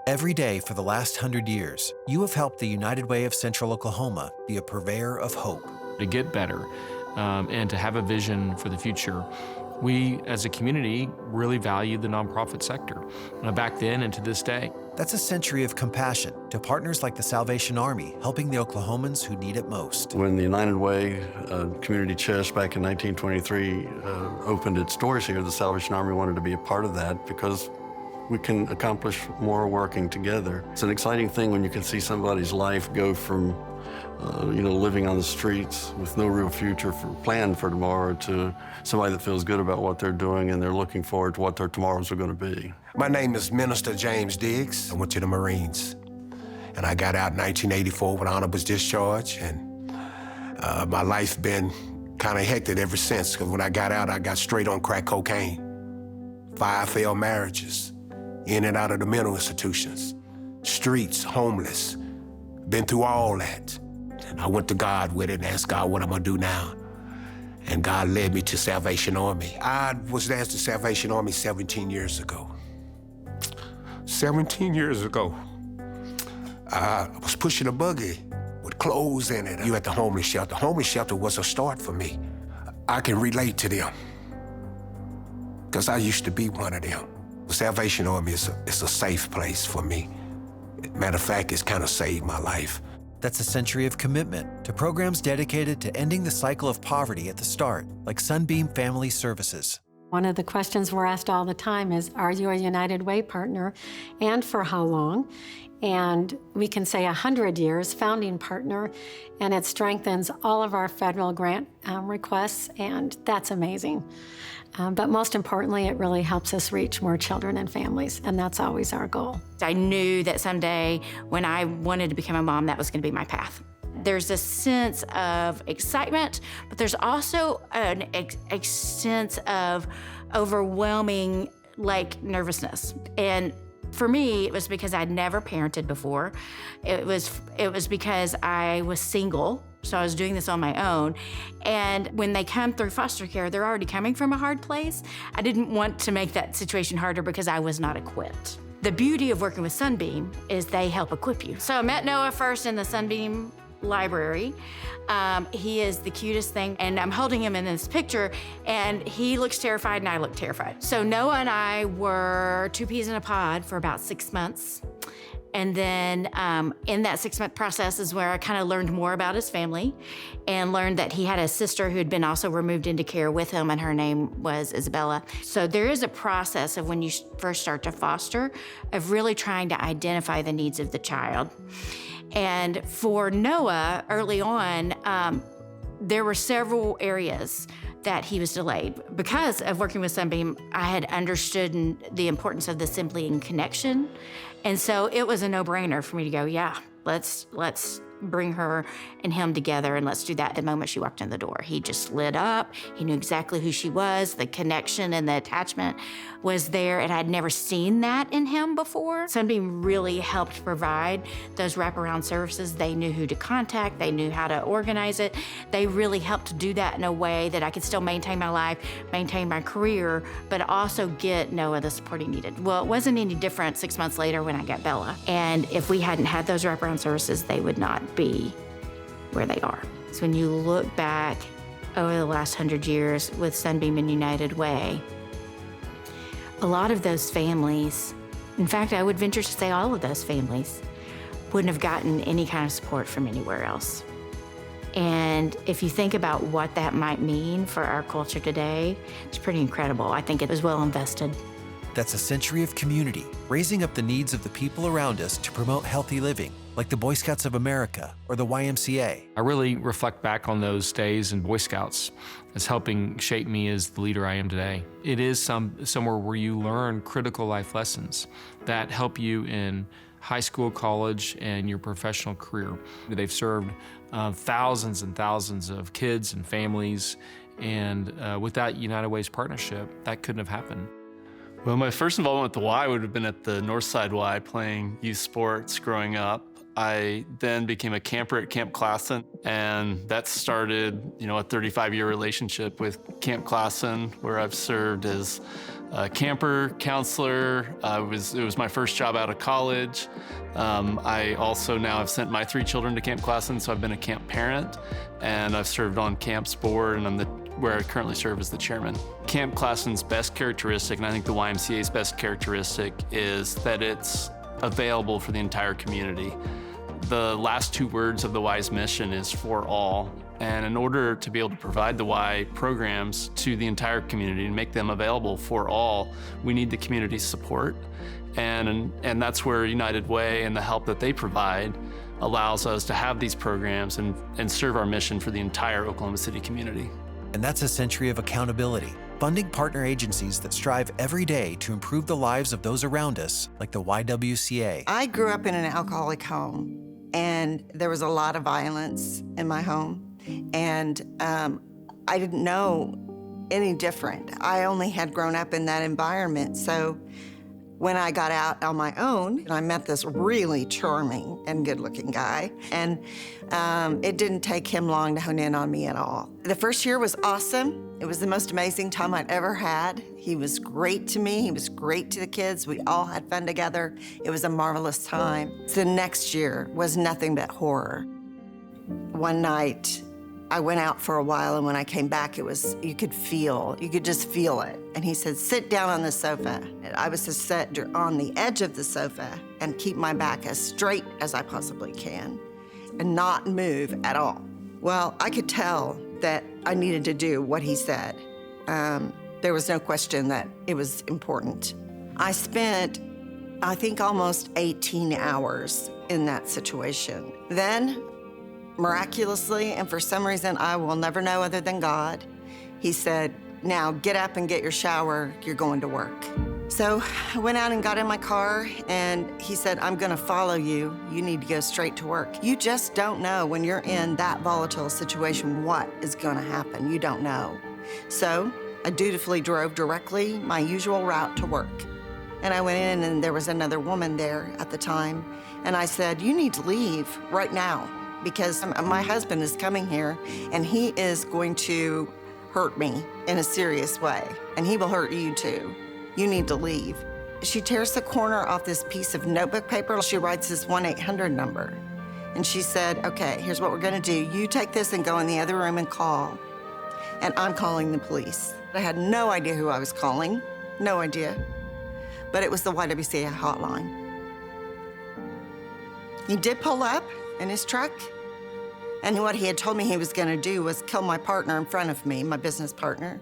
Every day for the last 100 years, you have helped the United Way of Central Oklahoma be a purveyor of hope. To get better and to have a vision for the future, we as a community really value the nonprofit sector back then and to this day. That's a century of compassion to partners like the Salvation Army, helping the Oklahomans who need it most. When the United Way Community Chest back in 1923 opened its doors here, the Salvation Army wanted to be a part of that because we can accomplish more working together. It's an exciting thing when you can see somebody's life go from living on the streets with no real future planned for tomorrow to somebody that feels good about what they're doing and they're looking forward to what their tomorrows are going to be. My name is Minister James Diggs. I went to the Marines, and I got out in 1984 when honor was discharged, and my life been kind of hectic ever since, because when I got out, I got straight on crack cocaine. 5 failed marriages, in and out of the mental institutions, streets, homeless, been through all that. And I went to God with it and asked God what I'm gonna do now. And God led me to Salvation Army. I was asked to Salvation Army 17 years ago. 17 years ago. I was pushing a buggy with clothes in it. You at the homeless shelter. The homeless shelter was a start for me. I can relate to them, because I used to be one of them. The Salvation Army is a safe place for me. Matter of fact, it's kind of saved my life. That's a century of commitment to programs dedicated to ending the cycle of poverty at the start, like Sunbeam Family Services. One of the questions we're asked all the time is, are you a United Way partner, and for how long? And we can say 100 years, founding partner, and it strengthens all of our federal grant requests, and that's amazing. But most importantly, it really helps us reach more children and families, and that's always our goal. I knew that someday when I wanted to become a mom, that was going to be my path. There's a sense of excitement, but there's also a sense of overwhelming, nervousness. And for me, it was because I'd never parented before. It was because I was single, so I was doing this on my own. And when they come through foster care, they're already coming from a hard place. I didn't want to make that situation harder because I was not equipped. The beauty of working with Sunbeam is they help equip you. So I met Noah first in the Sunbeam library. He is the cutest thing, and I'm holding him in this picture, and he looks terrified and I look terrified. So Noah and I were 2 peas in a pod for about 6 months. And then in that 6-month process is where I kind of learned more about his family and learned that he had a sister who had been also removed into care with him, and her name was Isabella. So there is a process of when you first start to foster of really trying to identify the needs of the child. And for Noah, early on, there were several areas that he was delayed. Because of working with Sunbeam, I had understood the importance of the sibling connection. And so it was a no-brainer for me to go, yeah, let's bring her and him together, and let's do that. The moment she walked in the door, he just lit up. He knew exactly who she was. The connection and the attachment was there, and I'd never seen that in him before. Sunbeam really helped provide those wraparound services. They knew who to contact. They knew how to organize it. They really helped to do that in a way that I could still maintain my life, maintain my career, but also get Noah the support he needed. Well, it wasn't any different 6 months later when I got Bella. And if we hadn't had those wraparound services, they would not be where they are. So when you look back over the last 100 years with Sunbeam and United Way, a lot of those families, in fact, I would venture to say all of those families, wouldn't have gotten any kind of support from anywhere else. And if you think about what that might mean for our culture today, it's pretty incredible. I think it was well invested. That's a century of community, raising up the needs of the people around us to promote healthy living, like the Boy Scouts of America or the YWCA. I really reflect back on those days in Boy Scouts as helping shape me as the leader I am today. It is somewhere where you learn critical life lessons that help you in high school, college, and your professional career. They've served thousands and thousands of kids and families, and without United Way's partnership, that couldn't have happened. Well, my first involvement with the Y would have been at the Northside Y playing youth sports growing up. I then became a camper at Camp Classen, and that started, a 35-year relationship with Camp Classen, where I've served as a camper counselor. It was my first job out of college. I also now have sent my 3 children to Camp Classen, so I've been a camp parent, and I've served on Camp's board, and I'm where I currently serve as the chairman. Camp Classen's best characteristic, and I think the YMCA's best characteristic, is that it's available for the entire community. The last 2 words of the Y's mission is for all. And in order to be able to provide the Y programs to the entire community and make them available for all, we need the community's support. And that's where United Way and the help that they provide allows us to have these programs and serve our mission for the entire Oklahoma City community. And that's a century of accountability, funding partner agencies that strive every day to improve the lives of those around us, like the YWCA. I grew up in an alcoholic home, and there was a lot of violence in my home. And I didn't know any different. I only had grown up in that environment. So when I got out on my own, I met this really charming and good-looking guy. And it didn't take him long to hone in on me at all. The first year was awesome. It was the most amazing time I'd ever had. He was great to me. He was great to the kids. We all had fun together. It was a marvelous time. The next year was nothing but horror. One night, I went out for a while, and when I came back, you could just feel it. And he said, sit down on the sofa. And I was to sit on the edge of the sofa and keep my back as straight as I possibly can and not move at all. Well, I could tell that I needed to do what he said. There was no question that it was important. I spent, I think, almost 18 hours in that situation. Then, miraculously, and for some reason I will never know other than God, he said, now get up and get your shower, you're going to work. So I went out and got in my car, and he said, I'm gonna follow you. You need to go straight to work. You just don't know when you're in that volatile situation what is gonna happen. You don't know. So I dutifully drove directly my usual route to work. And I went in, and there was another woman there at the time, and I said, you need to leave right now, because my husband is coming here, and he is going to hurt me in a serious way, and he will hurt you too. You need to leave. She tears the corner off this piece of notebook paper. She writes this 1-800 number, and she said, okay, here's what we're gonna do. You take this and go in the other room and call, and I'm calling the police. I had no idea who I was calling, no idea, but it was the YWCA hotline. He did pull up in his truck, and what he had told me he was gonna do was kill my partner in front of me, my business partner,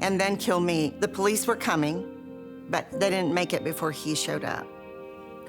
and then kill me. The police were coming, but they didn't make it before he showed up.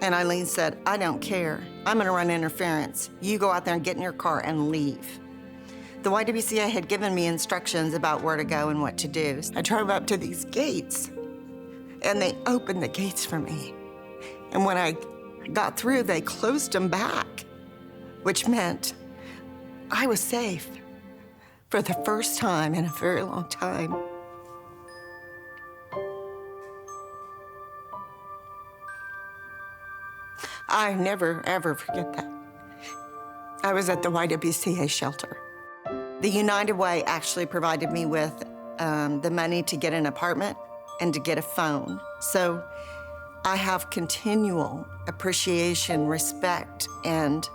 And Eileen said, I don't care. I'm gonna run interference. You go out there and get in your car and leave. The YWCA had given me instructions about where to go and what to do. I drove up to these gates, and they opened the gates for me. And when I got through, they closed them back, which meant I was safe for the first time in a very long time. I never, ever forget that. I was at the YWCA shelter. The United Way actually provided me with the money to get an apartment and to get a phone. So I have continual appreciation, respect, and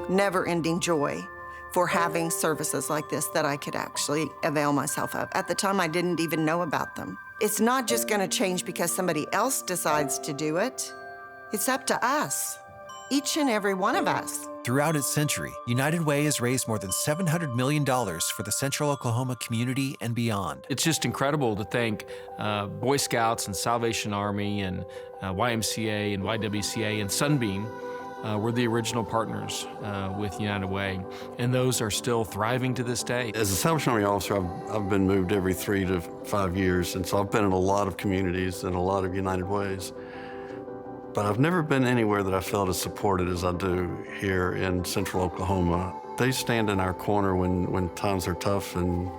never-ending joy for having services like this that I could actually avail myself of. At the time, I didn't even know about them. It's not just gonna change because somebody else decides to do it. It's up to us, each and every one of us. Throughout its century, United Way has raised more than $700 million for the Central Oklahoma community and beyond. It's just incredible to think Boy Scouts and Salvation Army and YMCA and YWCA and Sunbeam were the original partners with United Way, and those are still thriving to this day. As a Salvation Army officer, I've been moved every 3 to 5 years, and so I've been in a lot of communities and a lot of United Ways. But I've never been anywhere that I felt as supported as I do here in Central Oklahoma. They stand in our corner when times are tough and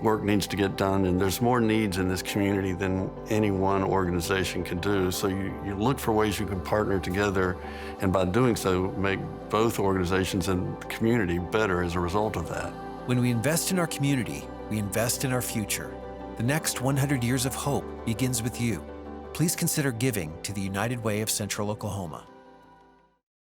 work needs to get done, and there's more needs in this community than any one organization can do. So you look for ways you can partner together, and by doing so, make both organizations and the community better as a result of that. When we invest in our community, we invest in our future. The next 100 years of hope begins with you. Please consider giving to the United Way of Central Oklahoma.